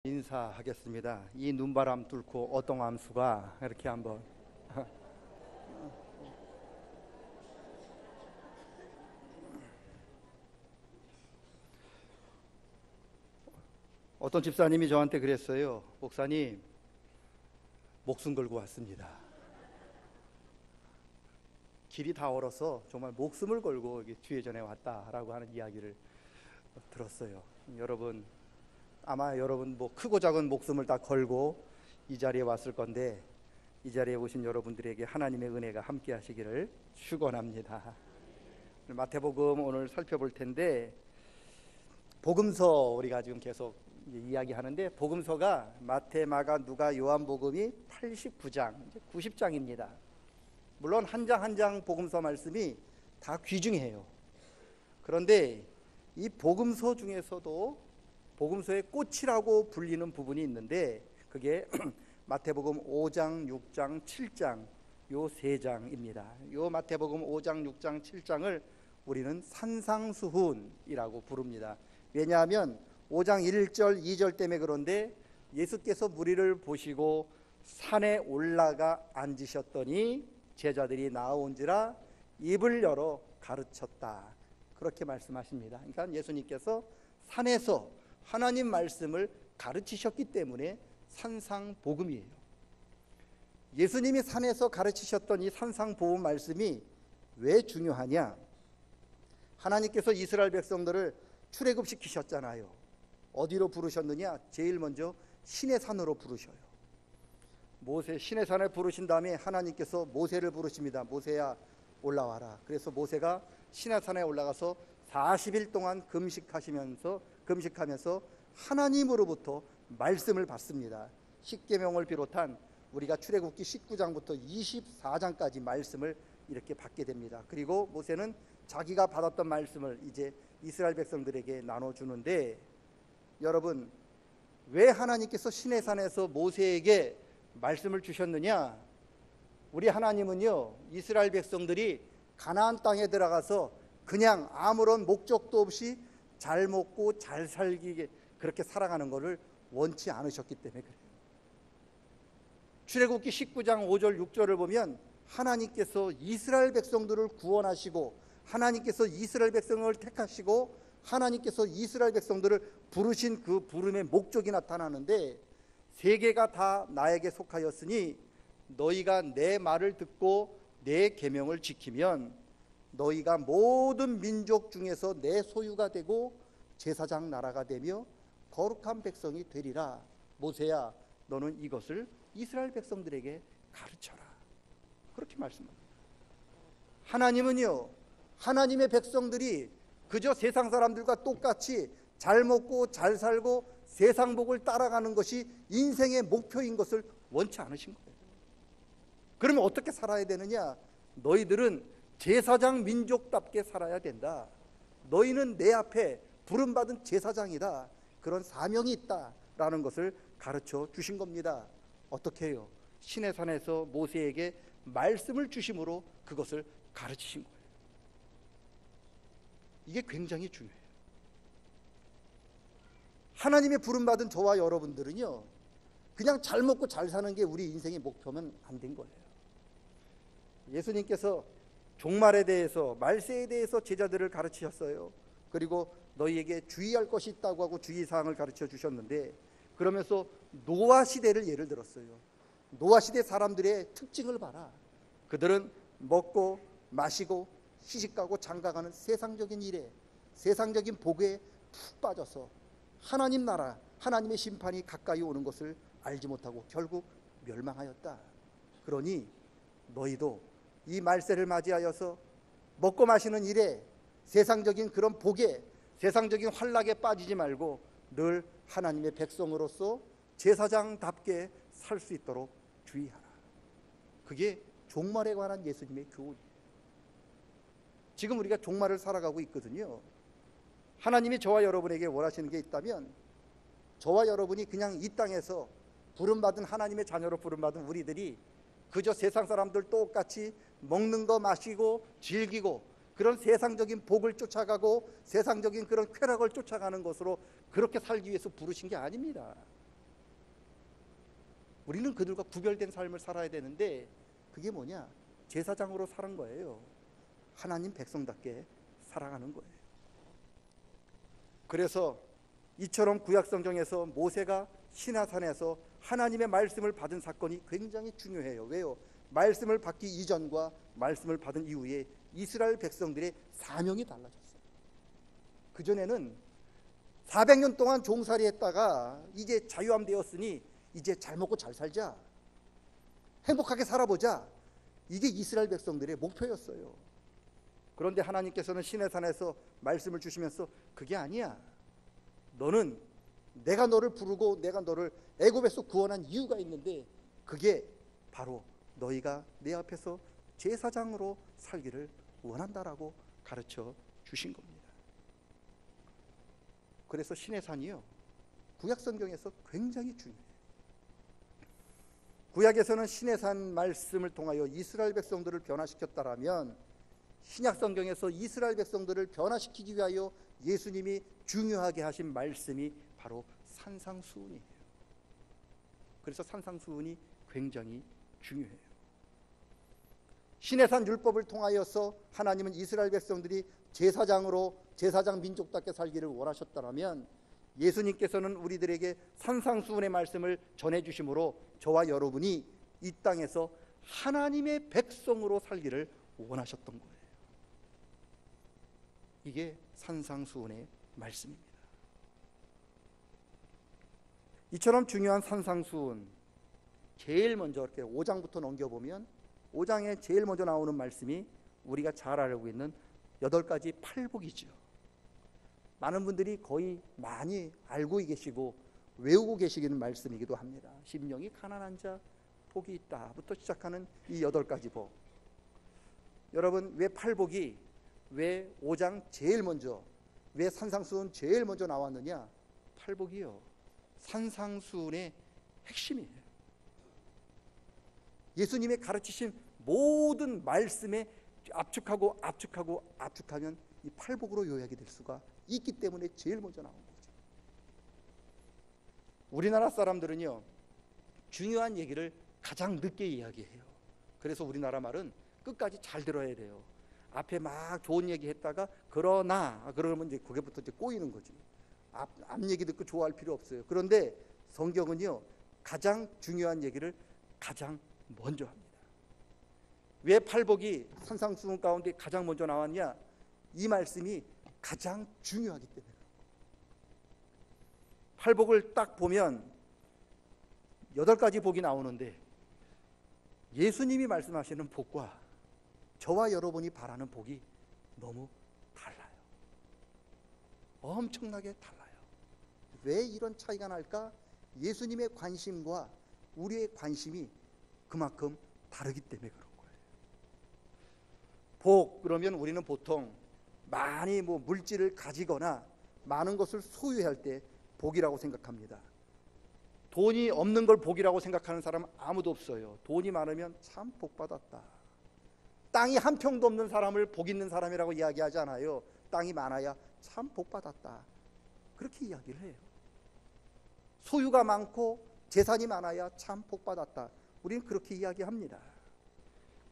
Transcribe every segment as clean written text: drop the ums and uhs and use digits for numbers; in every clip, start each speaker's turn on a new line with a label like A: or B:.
A: 인사하겠습니다. 이 눈바람 뚫고 어동암수가 이렇게 한번 어떤 집사님이 저한테 그랬어요. 목사님, 목숨 걸고 왔습니다. 길이 다 얼어서 정말 목숨을 걸고 여기 주의 전에 왔다라고 하는 이야기를 들었어요. 여러분, 아마 여러분 크고 작은 목숨을 다 걸고 이 자리에 왔을 건데, 이 자리에 오신 여러분들에게 하나님의 은혜가 함께 하시기를 축원합니다. 마태복음 오늘 살펴볼 텐데, 복음서 우리가 지금 계속 이야기하는데, 복음서가 마태, 마가, 누가, 요한복음이 89장, 90장입니다. 물론 한 장 한 장 복음서 말씀이 다 귀중해요. 그런데 이 복음서 중에서도 복음서의 꽃이라고 불리는 부분이 있는데, 그게 마태복음 5장, 6장, 7장 요 세 장입니다. 요 마태복음 5장, 6장, 7장을 우리는 산상수훈이라고 부릅니다. 왜냐하면 5장 1절, 2절 때문에 그런데, 예수께서 무리를 보시고 산에 올라가 앉으셨더니 제자들이 나온지라 입을 열어 가르쳤다, 그렇게 말씀하십니다. 그러니까 예수님께서 산에서 하나님 말씀을 가르치셨기 때문에 산상복음이에요. 예수님이 산에서 가르치셨던 이 산상복음 말씀이 왜 중요하냐? 하나님께서 이스라엘 백성들을 출애굽시키셨잖아요. 어디로 부르셨느냐? 제일 먼저 시내산으로 부르셔요. 모세 시내산에 부르신 다음에 하나님께서 모세를 부르십니다. 모세야, 올라와라. 그래서 모세가 시내산에 올라가서 40일 동안 금식하면서 하나님으로부터 말씀을 받습니다. 십계명을 비롯한 우리가 출애굽기 19장부터 24장까지 말씀을 이렇게 받게 됩니다. 그리고 모세는 자기가 받았던 말씀을 이제 이스라엘 백성들에게 나눠주는데, 여러분, 왜 하나님께서 시내산에서 모세에게 말씀을 주셨느냐? 우리 하나님은요, 이스라엘 백성들이 가나안 땅에 들어가서 그냥 아무런 목적도 없이 잘 먹고 잘 살기, 그렇게 살아가는 것을 원치 않으셨기 때문에 그래요. 출애굽기 19장 5절 6절을 보면 하나님께서 이스라엘 백성들을 구원하시고, 하나님께서 이스라엘 백성을 택하시고, 하나님께서 이스라엘 백성들을 부르신 그 부름의 목적이 나타나는데, 세계가 다 나에게 속하였으니 너희가 내 말을 듣고 내 계명을 지키면 너희가 모든 민족 중에서 내 소유가 되고 제사장 나라가 되며 거룩한 백성이 되리라. 모세야, 너는 이것을 이스라엘 백성들에게 가르쳐라, 그렇게 말씀합니다. 하나님은요, 하나님의 백성들이 그저 세상 사람들과 똑같이 잘 먹고 잘 살고 세상 복을 따라가는 것이 인생의 목표인 것을 원치 않으신 거예요. 그러면 어떻게 살아야 되느냐? 너희들은 제사장 민족답게 살아야 된다. 너희는 내 앞에 부름받은 제사장이다. 그런 사명이 있다라는 것을 가르쳐 주신 겁니다. 어떻게 해요? 시내산에서 모세에게 말씀을 주심으로 그것을 가르치신 거예요. 이게 굉장히 중요해요. 하나님의 부름받은 저와 여러분들은요, 그냥 잘 먹고 잘 사는 게 우리 인생의 목표면 안 된 거예요. 예수님께서 종말에 대해서, 말세에 대해서 제자들을 가르치셨어요. 그리고 너희에게 주의할 것이 있다고 하고 주의사항을 가르쳐 주셨는데, 그러면서 노아 시대를 예를 들었어요. 노아 시대 사람들의 특징을 봐라. 그들은 먹고 마시고 시집가고 장가가는 세상적인 일에, 세상적인 복에 푹 빠져서 하나님 나라, 하나님의 심판이 가까이 오는 것을 알지 못하고 결국 멸망하였다. 그러니 너희도 이 말세를 맞이하여서 먹고 마시는 일에, 세상적인 그런 복에, 세상적인 환락에 빠지지 말고 늘 하나님의 백성으로서 제사장답게 살 수 있도록 주의하라. 그게 종말에 관한 예수님의 교훈이에요. 지금 우리가 종말을 살아가고 있거든요. 하나님이 저와 여러분에게 원하시는 게 있다면, 저와 여러분이 그냥 이 땅에서 부름받은, 하나님의 자녀로 부름받은 우리들이 그저 세상 사람들 똑같이 먹는 거 마시고 즐기고 그런 세상적인 복을 쫓아가고 세상적인 그런 쾌락을 쫓아가는 것으로 그렇게 살기 위해서 부르신 게 아닙니다. 우리는 그들과 구별된 삶을 살아야 되는데 그게 뭐냐? 제사장으로 사는 거예요. 하나님 백성답게 살아가는 거예요. 그래서 이처럼 구약성경에서 모세가 시내산에서 하나님의 말씀을 받은 사건이 굉장히 중요해요. 왜요? 말씀을 받기 이전과 말씀을 받은 이후에 이스라엘 백성들의 사명이 달라졌어요. 그전에는 400년 동안 종살이 했다가 이제 자유함 되었으니 이제 잘 먹고 잘 살자, 행복하게 살아보자, 이게 이스라엘 백성들의 목표였어요. 그런데 하나님께서는 시내산에서 말씀을 주시면서 그게 아니야. 너는 내가 너를 부르고 내가 너를 애굽에서 구원한 이유가 있는데 그게 바로 너희가 내 앞에서 제사장으로 살기를 원한다라고 가르쳐 주신 겁니다. 그래서 시내산이요, 구약성경에서 굉장히 중요해요. 구약에서는 시내산 말씀을 통하여 이스라엘 백성들을 변화시켰다라면 신약성경에서 이스라엘 백성들을 변화시키기 위하여 예수님이 중요하게 하신 말씀이 바로 산상수훈이에요. 그래서 산상수훈이 굉장히 중요해요. 시내산 율법을 통하여서 하나님은 이스라엘 백성들이 제사장으로 제사장 민족답게 살기를 원하셨다면 예수님께서는 우리들에게 산상수훈의 말씀을 전해주심으로 저와 여러분이 이 땅에서 하나님의 백성으로 살기를 원하셨던 거예요. 이게 산상수훈의 말씀입니다. 이처럼 중요한 산상수훈, 제일 먼저 이렇게 5장부터 넘겨보면 5장에 제일 먼저 나오는 말씀이 우리가 잘 알고 있는 8가지 팔복이죠. 많은 분들이 거의 많이 알고 계시고 외우고 계시는 말씀이기도 합니다. 심령이 가난한 자 복이 있다부터 시작하는 이 8가지 복. 여러분, 왜 팔복이, 왜 5장 제일 먼저, 왜 산상수훈 제일 먼저 나왔느냐? 팔복이요, 산상수훈의 핵심이에요. 예수님의 가르치신 모든 말씀에 압축하면 이 팔복으로 요약이 될 수가 있기 때문에 제일 먼저 나온 거죠. 우리나라 사람들은요, 중요한 얘기를 가장 늦게 이야기해요. 그래서 우리나라 말은 끝까지 잘 들어야 돼요. 앞에 막 좋은 얘기 했다가 그러면 이제 그게부터 이제 꼬이는 거지. 앞 얘기 듣고 좋아할 필요 없어요. 그런데 성경은요, 가장 중요한 얘기를 가장 먼저 합니다. 왜 팔복이 산상수훈 가운데 가장 먼저 나왔냐? 이 말씀이 가장 중요하기 때문에. 팔복을 딱 보면 8가지 복이 나오는데 예수님이 말씀하시는 복과 저와 여러분이 바라는 복이 너무 달라요. 엄청나게 달라요. 왜 이런 차이가 날까? 예수님의 관심과 우리의 관심이 그만큼 다르기 때문에 그런 거예요. 복, 그러면 우리는 보통 많이 물질을 가지거나 많은 것을 소유할 때 복이라고 생각합니다. 돈이 없는 걸 복이라고 생각하는 사람은 아무도 없어요. 돈이 많으면 참 복받았다. 땅이 한 평도 없는 사람을 복 있는 사람이라고 이야기하지 않아요. 땅이 많아야 참 복받았다, 그렇게 이야기를 해요. 소유가 많고 재산이 많아야 참 복받았다, 우리는 그렇게 이야기합니다.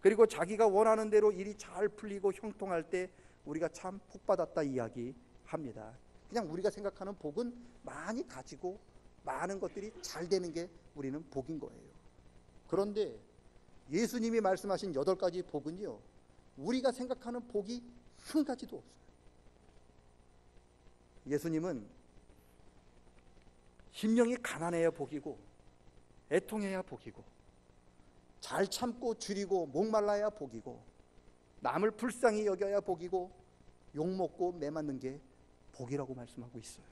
A: 그리고 자기가 원하는 대로 일이 잘 풀리고 형통할 때 우리가 참 복받았다 이야기합니다. 그냥 우리가 생각하는 복은 많이 가지고 많은 것들이 잘 되는 게 우리는 복인 거예요. 그런데 예수님이 말씀하신 8가지 복은요, 우리가 생각하는 복이 한 가지도 없어요. 예수님은 심령이 가난해야 복이고, 애통해야 복이고, 잘 참고 줄이고 목말라야 복이고, 남을 불쌍히 여겨야 복이고, 욕먹고 매맞는 게 복이라고 말씀하고 있어요.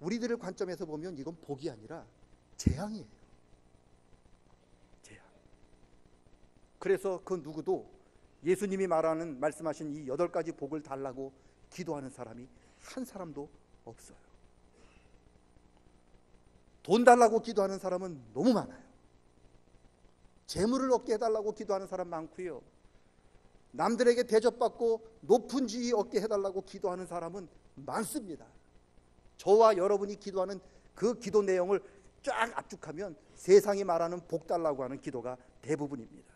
A: 우리들의 관점에서 보면 이건 복이 아니라 재앙이에요. 재앙. 그래서 그 누구도 예수님이 말씀하신 이 8가지 복을 달라고 기도하는 사람이 한 사람도 없어요. 돈 달라고 기도하는 사람은 너무 많아요. 재물을 얻게 해달라고 기도하는 사람 많고요. 남들에게 대접받고 높은 지위 얻게 해달라고 기도하는 사람은 많습니다. 저와 여러분이 기도하는 그 기도 내용을 쫙 압축하면 세상이 말하는 복 달라고 하는 기도가 대부분입니다.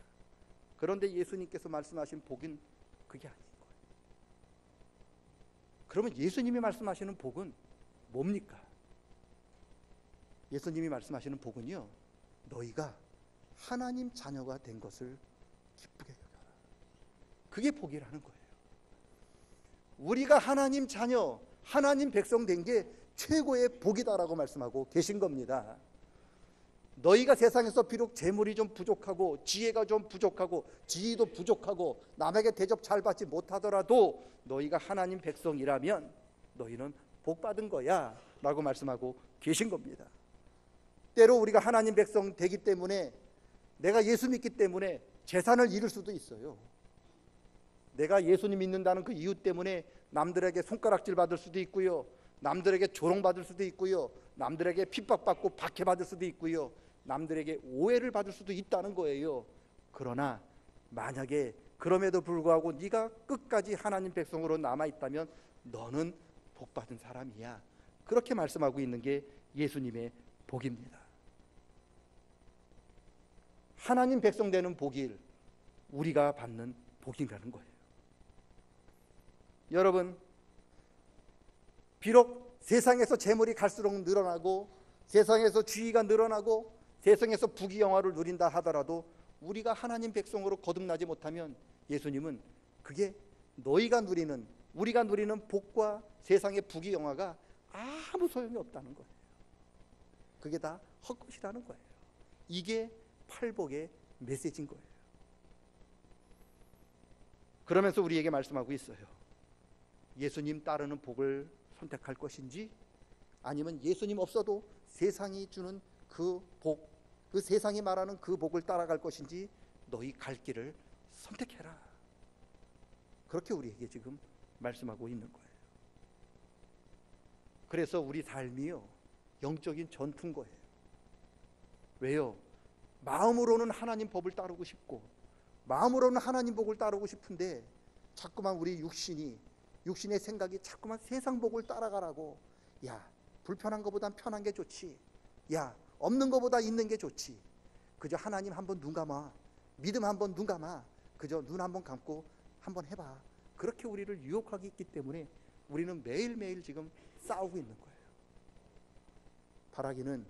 A: 그런데 예수님께서 말씀하신 복은 그게 아닌 거예요. 그러면 예수님이 말씀하시는 복은 뭡니까? 예수님이 말씀하시는 복은요, 너희가 하나님 자녀가 된 것을 기쁘게 여겨라. 그게 복이라는 거예요. 우리가 하나님 자녀, 하나님 백성 된 게 최고의 복이다라고 말씀하고 계신 겁니다. 너희가 세상에서 비록 재물이 좀 부족하고 지혜가 좀 부족하고 지위도 부족하고 남에게 대접 잘 받지 못하더라도 너희가 하나님 백성이라면 너희는 복받은 거야 라고 말씀하고 계신 겁니다. 때로 우리가 하나님 백성 되기 때문에, 내가 예수 믿기 때문에 재산을 잃을 수도 있어요. 내가 예수님 믿는다는 그 이유 때문에 남들에게 손가락질 받을 수도 있고요, 남들에게 조롱받을 수도 있고요, 남들에게 핍박받고 박해받을 수도 있고요, 남들에게 오해를 받을 수도 있다는 거예요. 그러나 만약에 그럼에도 불구하고 네가 끝까지 하나님 백성으로 남아있다면 너는 복받은 사람이야. 그렇게 말씀하고 있는 게 예수님의 복입니다. 하나님 백성 되는 복이 우리가 받는 복이라는 거예요. 여러분, 비록 세상에서 재물이 갈수록 늘어나고 세상에서 지위가 늘어나고 세상에서 부귀영화를 누린다 하더라도 우리가 하나님 백성으로 거듭나지 못하면 예수님은 그게 너희가 누리는, 우리가 누리는 복과 세상의 부귀영화가 아무 소용이 없다는 거예요. 그게 다 헛것이라는 거예요. 이게 팔복의 메시지인 거예요. 그러면서 우리에게 말씀하고 있어요. 예수님 따르는 복을 선택할 것인지, 아니면 예수님 없어도 세상이 주는 그 복, 그 세상이 말하는 그 복을 따라갈 것인지 너희 갈 길을 선택해라. 그렇게 우리에게 지금 말씀하고 있는 거예요. 그래서 우리 삶이요, 영적인 전투인 거예요. 왜요? 마음으로는 하나님 법을 따르고 싶고 마음으로는 하나님 복을 따르고 싶은데 자꾸만 우리 육신의 생각이 자꾸만 세상 복을 따라가라고, 야, 불편한 것보단 편한 게 좋지, 야, 없는 것보다 있는 게 좋지, 그저 하나님 한번 눈 감아, 믿음 한번 눈 감아, 그저 눈 한번 감고 한번 해봐. 그렇게 우리를 유혹하기 있기 때문에 우리는 매일매일 지금 싸우고 있는 거예요. 바라기는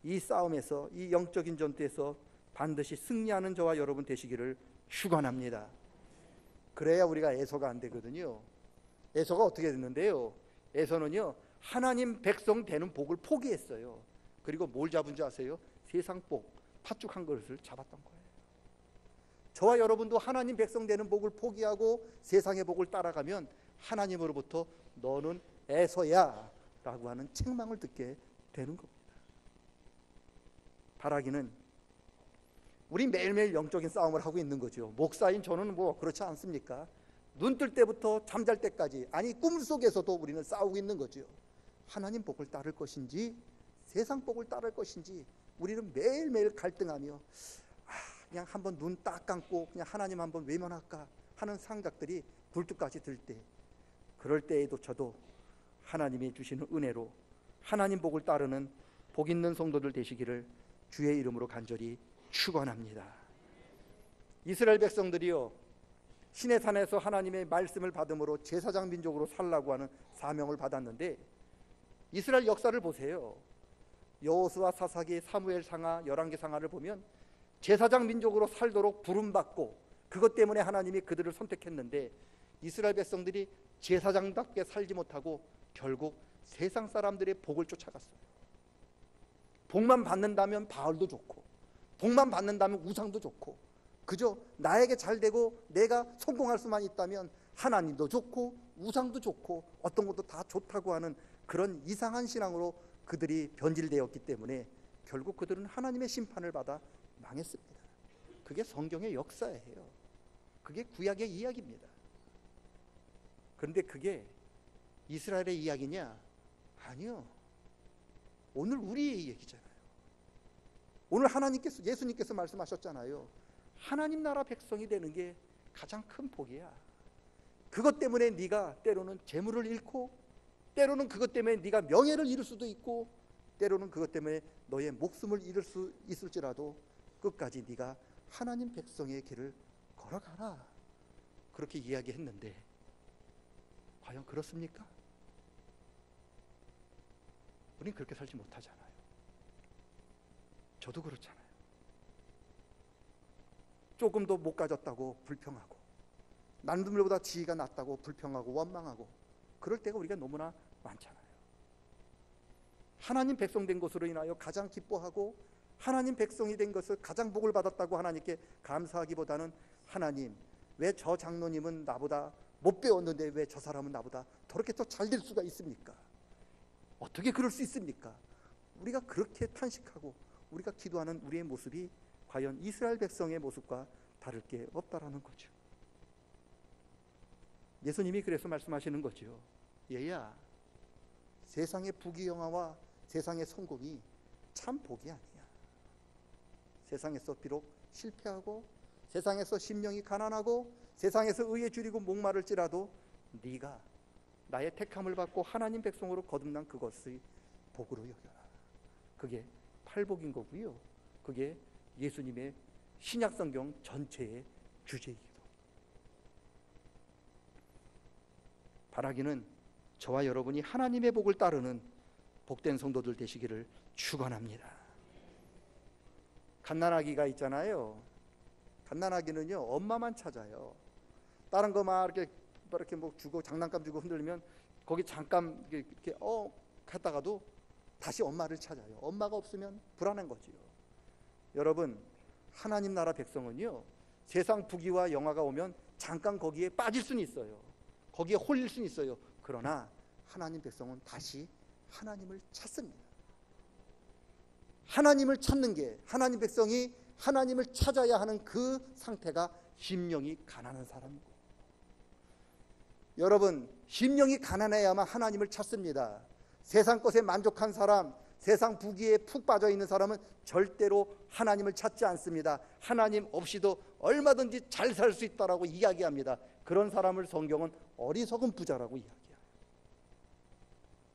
A: 이 싸움에서, 이 영적인 전투에서 반드시 승리하는 저와 여러분 되시기를 축원합니다. 그래야 우리가 애서가 안 되거든요. 에서가 어떻게 됐는데요? 에서는요, 하나님 백성 되는 복을 포기했어요. 그리고 뭘 잡은 줄 아세요? 세상 복, 팥죽한 그릇을 잡았던 거예요. 저와 여러분도 하나님 백성 되는 복을 포기하고 세상의 복을 따라가면 하나님으로부터 너는 에서야 라고 하는 책망을 듣게 되는 겁니다. 바라기는 우리 매일매일 영적인 싸움을 하고 있는 거죠. 목사인 저는 뭐 그렇지 않습니까? 눈 뜰 때부터 잠잘 때까지, 아니 꿈속에서도 우리는 싸우고 있는 거죠. 하나님 복을 따를 것인지 세상 복을 따를 것인지 우리는 매일매일 갈등하며 그냥 한번 눈 딱 감고 그냥 하나님 한번 외면할까 하는 생각들이 굴뚝같이 들 때, 그럴 때에도 저도 하나님이 주시는 은혜로 하나님 복을 따르는 복 있는 성도들 되시기를 주의 이름으로 간절히 축원합니다. 이스라엘 백성들이요, 시내산에서 하나님의 말씀을 받음으로 제사장 민족으로 살라고 하는 사명을 받았는데, 이스라엘 역사를 보세요. 여호수아, 사사기, 사무엘 상하, 열왕기 상하를 보면 제사장 민족으로 살도록 부름받고 그것 때문에 하나님이 그들을 선택했는데, 이스라엘 백성들이 제사장답게 살지 못하고 결국 세상 사람들의 복을 쫓아갔어요. 복만 받는다면 바알도 좋고, 복만 받는다면 우상도 좋고, 그저 나에게 잘 되고 내가 성공할 수만 있다면 하나님도 좋고 우상도 좋고 어떤 것도 다 좋다고 하는 그런 이상한 신앙으로 그들이 변질되었기 때문에 결국 그들은 하나님의 심판을 받아 망했습니다. 그게 성경의 역사예요. 그게 구약의 이야기입니다. 그런데 그게 이스라엘의 이야기냐? 아니요. 오늘 우리의 얘기잖아요. 오늘 하나님께서, 예수님께서 말씀하셨잖아요. 하나님 나라 백성이 되는 게 가장 큰 복이야. 그것 때문에 네가 때로는 재물을 잃고, 때로는 그것 때문에 네가 명예를 잃을 수도 있고, 때로는 그것 때문에 너의 목숨을 잃을 수 있을지라도 끝까지 네가 하나님 백성의 길을 걸어가라, 그렇게 이야기했는데 과연 그렇습니까? 우린 그렇게 살지 못하잖아요. 저도 그렇잖아요. 조금 더 못 가졌다고 불평하고, 남들보다 지위가 낮다고 불평하고 원망하고, 그럴 때가 우리가 너무나 많잖아요. 하나님 백성 된 것으로 인하여 가장 기뻐하고, 하나님 백성이 된 것을 가장 복을 받았다고 하나님께 감사하기보다는, 하나님, 왜 저 장로님은 나보다 못 배웠는데 왜 저 사람은 나보다 저렇게 더 잘 될 수가 있습니까? 어떻게 그럴 수 있습니까? 우리가 그렇게 탄식하고 우리가 기도하는 우리의 모습이 과연 이스라엘 백성의 모습과 다를 게 없다라는 거죠. 예수님이 그래서 말씀하시는 거죠. 얘야, 세상의 부귀영화와 세상의 성공이 참 복이 아니야. 세상에서 비록 실패하고, 세상에서 심령이 가난하고, 세상에서 의에 줄이고 목마를지라도 네가 나의 택함을 받고 하나님 백성으로 거듭난 그것의 복으로 여겨라. 그게 팔복인 거고요. 그게 예수님의 신약성경 전체의 주제이기도 합니다. 바라기는 저와 여러분이 하나님의 복을 따르는 복된 성도들 되시기를 축원합니다. 갓난아기가 있잖아요. 갓난아기는요, 엄마만 찾아요. 다른 거 막 이렇게 뭐 주고 장난감 주고 흔들면 거기 잠깐 이렇게 갔다가도 다시 엄마를 찾아요. 엄마가 없으면 불안한 거지요. 여러분, 하나님 나라 백성은요, 세상 부귀와 영화가 오면 잠깐 거기에 빠질 수는 있어요. 거기에 홀릴 수는 있어요. 그러나 하나님 백성은 다시 하나님을 찾습니다. 하나님을 찾는 게, 하나님 백성이 하나님을 찾아야 하는 그 상태가 심령이 가난한 사람이고, 여러분, 심령이 가난해야만 하나님을 찾습니다. 세상 것에 만족한 사람, 세상 부귀에 푹 빠져 있는 사람은 절대로 하나님을 찾지 않습니다. 하나님 없이도 얼마든지 잘 살 수 있다라고 이야기합니다. 그런 사람을 성경은 어리석은 부자라고 이야기해요.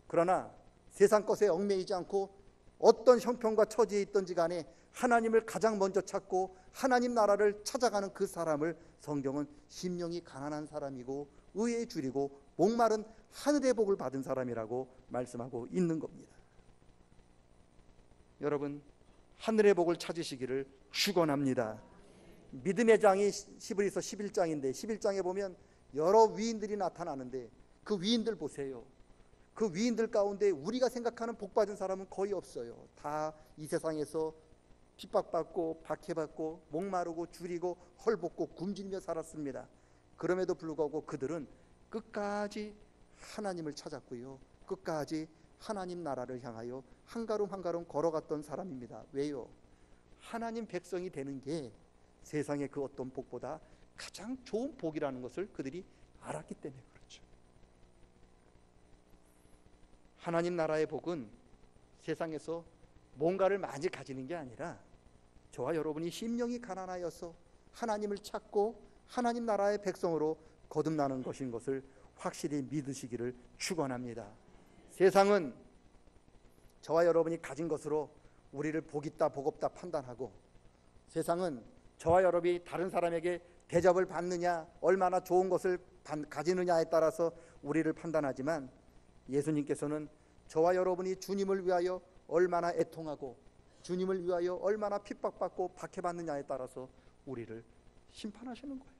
A: 그러나 세상 것에 얽매이지 않고 어떤 형편과 처지에 있든지 간에 하나님을 가장 먼저 찾고 하나님 나라를 찾아가는 그 사람을 성경은 심령이 가난한 사람이고 의에 줄이고 목마른 하늘의 복을 받은 사람이라고 말씀하고 있는 겁니다. 여러분, 하늘의 복을 찾으시기를 축원합니다. 믿음의 장이 히브리서 11장인데 11장에 보면 여러 위인들이 나타나는데 그 위인들 보세요. 그 위인들 가운데 우리가 생각하는 복 받은 사람은 거의 없어요. 다 이 세상에서 핍박받고 박해받고 목마르고 줄이고 헐벗고 굶주리며 살았습니다. 그럼에도 불구하고 그들은 끝까지 하나님을 찾았고요, 끝까지 하나님 나라를 향하여 한 걸음 한 걸음 걸어갔던 사람입니다. 왜요? 하나님 백성이 되는 게 세상의 그 어떤 복보다 가장 좋은 복이라는 것을 그들이 알았기 때문에 그렇죠. 하나님 나라의 복은 세상에서 뭔가를 많이 가지는 게 아니라 저와 여러분이 심령이 가난하여서 하나님을 찾고 하나님 나라의 백성으로 거듭나는 것인 것을 확실히 믿으시기를 축원합니다. 세상은 저와 여러분이 가진 것으로 우리를 복 있다 복 없다 판단하고, 세상은 저와 여러분이 다른 사람에게 대접을 받느냐, 얼마나 좋은 것을 가지느냐에 따라서 우리를 판단하지만, 예수님께서는 저와 여러분이 주님을 위하여 얼마나 애통하고 주님을 위하여 얼마나 핍박받고 박해받느냐에 따라서 우리를 심판하시는 거예요.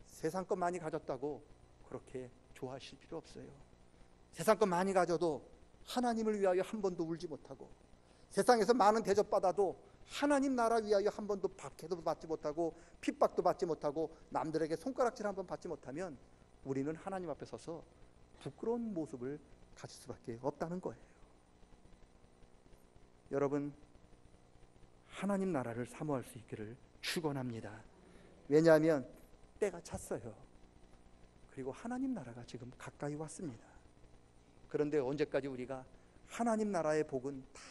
A: 세상 것 많이 가졌다고 그렇게 좋아하실 필요 없어요. 세상 것 많이 가져도 하나님을 위하여 한 번도 울지 못하고, 세상에서 많은 대접받아도 하나님 나라 위하여 한 번도 박해도 받지 못하고 핍박도 받지 못하고 남들에게 손가락질 한 번 받지 못하면 우리는 하나님 앞에 서서 부끄러운 모습을 가질 수밖에 없다는 거예요. 여러분, 하나님 나라를 사모할 수 있기를 축원합니다. 왜냐하면 때가 찼어요. 그리고 하나님 나라가 지금 가까이 왔습니다. 그런데 언제까지 우리가 하나님 나라의 복은 다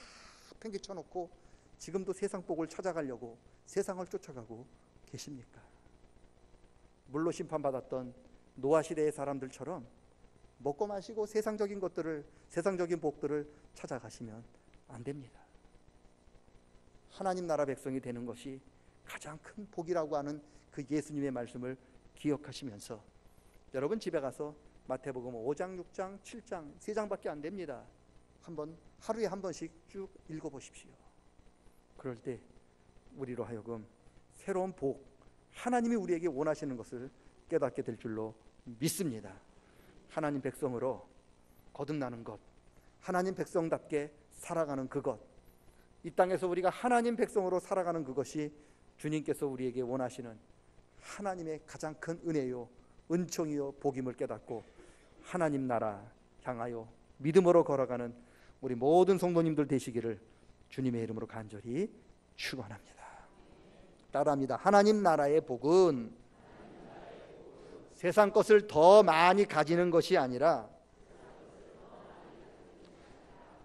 A: 팽개쳐놓고 지금도 세상 복을 찾아가려고 세상을 쫓아가고 계십니까? 물로 심판받았던 노아 시대의 사람들처럼 먹고 마시고 세상적인 것들을, 세상적인 복들을 찾아가시면 안 됩니다. 하나님 나라 백성이 되는 것이 가장 큰 복이라고 하는 그 예수님의 말씀을 기억하시면서 여러분 집에 가서 마태복음 5장, 6장, 7장 3장밖에 안 됩니다. 하루에 한 번씩 쭉 읽어보십시오. 그럴 때 우리로 하여금 새로운 복, 하나님이 우리에게 원하시는 것을 깨닫게 될 줄로 믿습니다. 하나님 백성으로 거듭나는 것, 하나님 백성답게 살아가는 그것, 이 땅에서 우리가 하나님 백성으로 살아가는 그것이 주님께서 우리에게 원하시는 하나님의 가장 큰 은혜요, 은총이요, 복임을 깨닫고 하나님 나라 향하여 믿음으로 걸어가는 우리 모든 성도님들 되시기를 주님의 이름으로 간절히 축원합니다. 따라합니다. 하나님 나라의 복은 세상 것을 더 많이 가지는 것이 아니라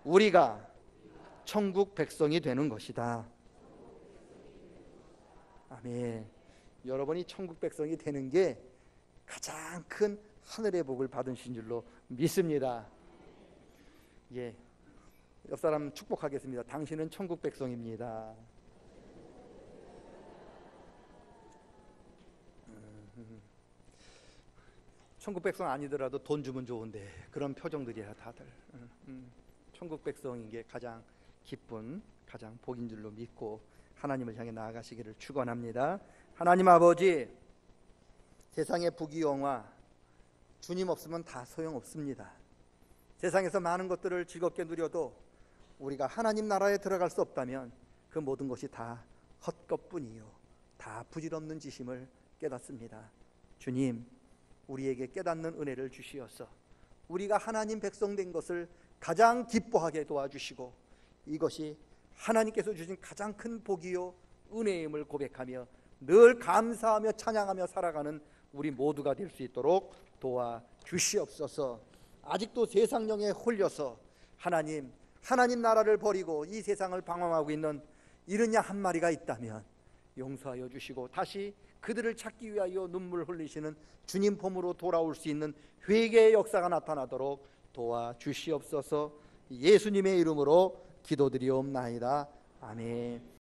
A: 우리가 천국 백성이 되는 것이다. 아멘. 여러분이 천국 백성이 되는 게 가장 큰 하늘의 복을 받으신 줄로 믿습니다. 예, 옆 사람 축복하겠습니다. 당신은 천국 백성입니다. 천국 백성 아니더라도 돈 주면 좋은데 그런 표정들이야 다들. 천국 백성인 게 가장 기쁜, 가장 복인 줄로 믿고 하나님을 향해 나아가시기를 축원합니다. 하나님 아버지, 세상의 부귀영화 주님 없으면 다 소용없습니다. 세상에서 많은 것들을 즐겁게 누려도 우리가 하나님 나라에 들어갈 수 없다면 그 모든 것이 다 헛것뿐이요, 다 부질없는 짓임을 깨닫습니다. 주님, 우리에게 깨닫는 은혜를 주시어서 우리가 하나님 백성 된 것을 가장 기뻐하게 도와주시고 이것이 하나님께서 주신 가장 큰 복이요 은혜임을 고백하며 늘 감사하며 찬양하며 살아가는 우리 모두가 될 수 있도록 도와주시옵소서. 아직도 세상령에 홀려서 하나님 나라를 버리고 이 세상을 방황하고 있는 이른 양 한 마리가 있다면 용서하여 주시고 다시 그들을 찾기 위하여 눈물 흘리시는 주님 폼으로 돌아올 수 있는 회개의 역사가 나타나도록 도와주시옵소서. 예수님의 이름으로 기도드리옵나이다. 아멘.